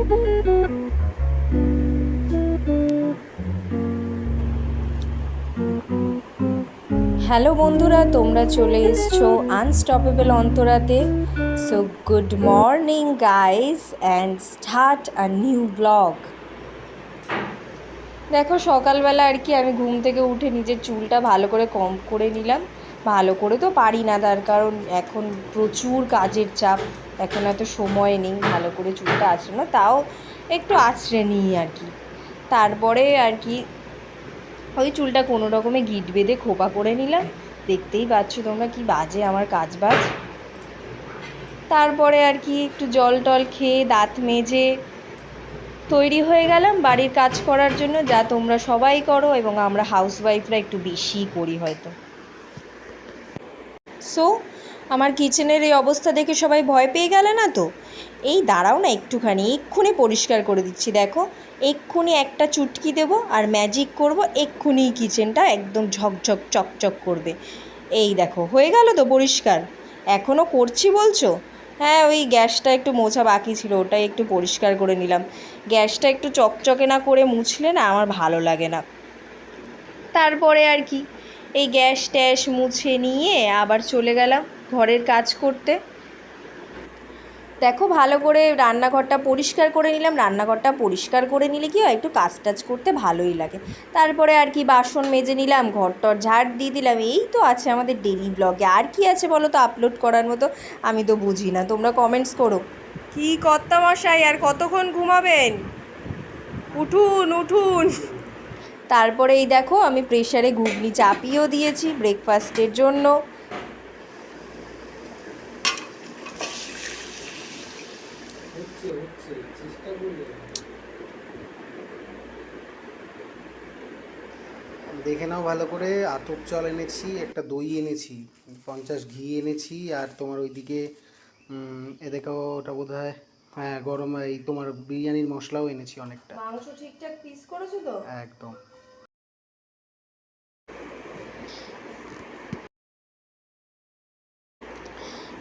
Hello বন্ধুরা, তোমরা চলে এসছো আনস্টপেবল অন্তরাতে। So good morning guys and start a new blog. দেখো সকালবেলা আর কি আমি ঘুম থেকে উঠে নিজের চুলটা ভালো করে কম করে নিলাম। ভালো করে তো পারি না, তার কারণ এখন প্রচুর কাজের চাপ, এখন এত সময় নেই ভালো করে চুলটা আঁচড়ে না, তাও একটু আঁচড়ে নিই আর কি। তারপরে আর কি ওই চুলটা কোনো রকমে গিট বেঁধে খোপা করে নিলাম। দেখতেই পাচ্ছ তোমরা কি বাজে আমার কাজ বাজ। তারপরে আর কি একটু জল টল খেয়ে দাঁত মেজে তৈরি হয়ে গেলাম বাড়ির কাজ করার জন্য, যা তোমরা সবাই করো এবং আমরা হাউসওয়াইফরা একটু বেশিই করি হয়তো। সো আমার কিচেনের এই অবস্থা দেখে সবাই ভয় পেয়ে গেলে না তো? এই দাঁড়াও না একটুখানি, এক্ষুনি পরিষ্কার করে দিচ্ছি। দেখো এক্ষুনি একটা চুটকি দেবো আর ম্যাজিক করব, এক্ষুনি কিচেনটা একদম ঝকঝক চকচক করবে। এই দেখো হয়ে গেল তো পরিষ্কার। এখনও করছি বলছো? হ্যাঁ, ওই গ্যাসটা একটু মোছা বাকি ছিল, ওটাই একটু পরিষ্কার করে নিলাম। গ্যাসটা একটু চকচকে না করে মুছলে না আমার ভালো লাগে না। তারপরে আর কি এই গ্যাস ট্যাস মুছে নিয়ে আবার চলে গেলাম ঘরের কাজ করতে। দেখো ভালো করে রান্নাঘরটা পরিষ্কার করে নিলাম। রান্নাঘরটা পরিষ্কার করে নিলে কি হয়, একটু কাজ টাজ করতে ভালোই লাগে। তারপরে আর কি বাসন মেজে নিলাম, ঘর টর ঝাড় দিয়ে দিলাম। এই তো আছে আমাদের ডেলি ব্লগে। আর কি আছে বলো তো আপলোড করার মতো? আমি তো বুঝি না, তোমরা কমেন্টস করো। কি কর্তামশাই আর কতক্ষণ ঘুমাবেন? উঠুন উঠুন। তারপরে এই দেখো আমি প্রেসারে ঘুগনি চাপিয়েও দিয়েছি ব্রেকফাস্টের জন্য। দেখে নাও ভালো করে, আতপ চাল এনেছি, একটা দই এনেছি, 50 ঘি এনেছি, আর তোমার ওইদিকে এ দেখো ওটা বোধ হয়, হ্যাঁ গরম এই তোমার বিরিয়ানির মশলাও এনেছি অনেকটা। মাংস ঠিকঠাক পিস করেছো তো? একদম।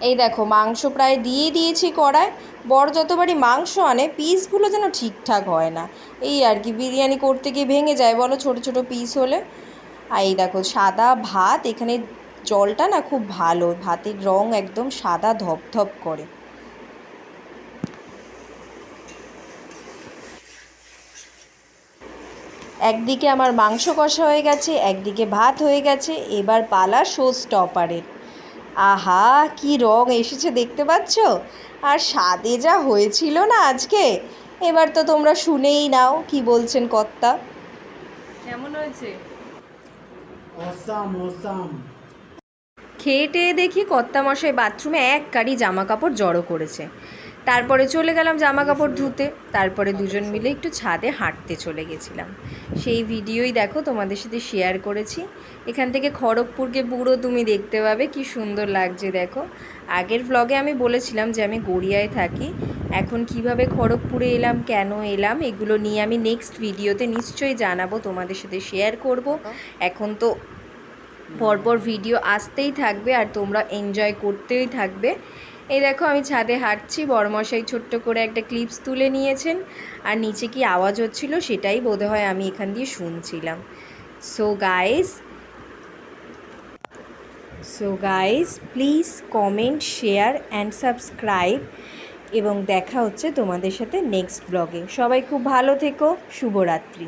এই দেখো মাংস প্রায় দিয়ে দিয়েছি কড়ায়। বড় যতবারই মাংস আনে পিসগুলো যেন ঠিকঠাক হয় না, এই আর কি বিরিয়ানি করতে গিয়ে ভেঙে যায় বলো ছোট ছোট পিস হলে। আর এই দেখো সাদা ভাত, এখানে জলটা না খুব ভালো, ভাতের রং একদম সাদা ধপধপ করে। একদিকে আমার মাংস কষা হয়ে গেছে, একদিকে ভাত হয়ে গেছে, এবার পালা শো স্টপারের। আহা কি রং এসেছে দেখতে পাচ্ছ, আর স্বাদে যা হয়েছিল না আজকে। এবার তো তোমরা শুনেই নাও কি বলছেন কর্তা। কেমন হয়েছে? Awesome awesome. খেয়ে টেয়ে দেখি কর্তামশাই বাথরুমে এক কারি জামা কাপড় জড়ো করেছে। তারপরে চলে গেলাম জামা কাপড় ধুতে। তারপরে দুজন মিলে একটু ছাদে হাঁটতে চলে গেছিলাম। সেই ভিডিওই দেখো তোমাদের সাথে শেয়ার করেছি। এখান থেকে খড়গপুরকে পুরো তুমি দেখতে পাবে, কি সুন্দর লাগছে দেখো। আগের ভ্লগে আমি বলেছিলাম যে আমি গড়িয়ায় থাকি, এখন কিভাবে খড়গপুরে এলাম, কেন এলাম, এগুলো নিয়ে আমি নেক্সট ভিডিওতে নিশ্চয়ই জানাবো, তোমাদের সাথে শেয়ার করব। এখন তো পরপর ভিডিও আসতেই থাকবে আর তোমরা এনজয় করতেই থাকবে। এই দেখো আমি ছাদে হাঁটছি, বড়মশাই ছোট্ট করে একটা ক্লিপস তুলে নিয়েছেন, আর নিচে কি আওয়াজ হচ্ছিল সেটাই বোধহয় আমি এখান দিয়ে শুনছিলাম। So guys please comment, share and subscribe, এবং দেখা হচ্ছে তোমাদের সাথে নেক্সট ব্লগে। সবাই খুব ভালো থেকো, শুভরাত্রি।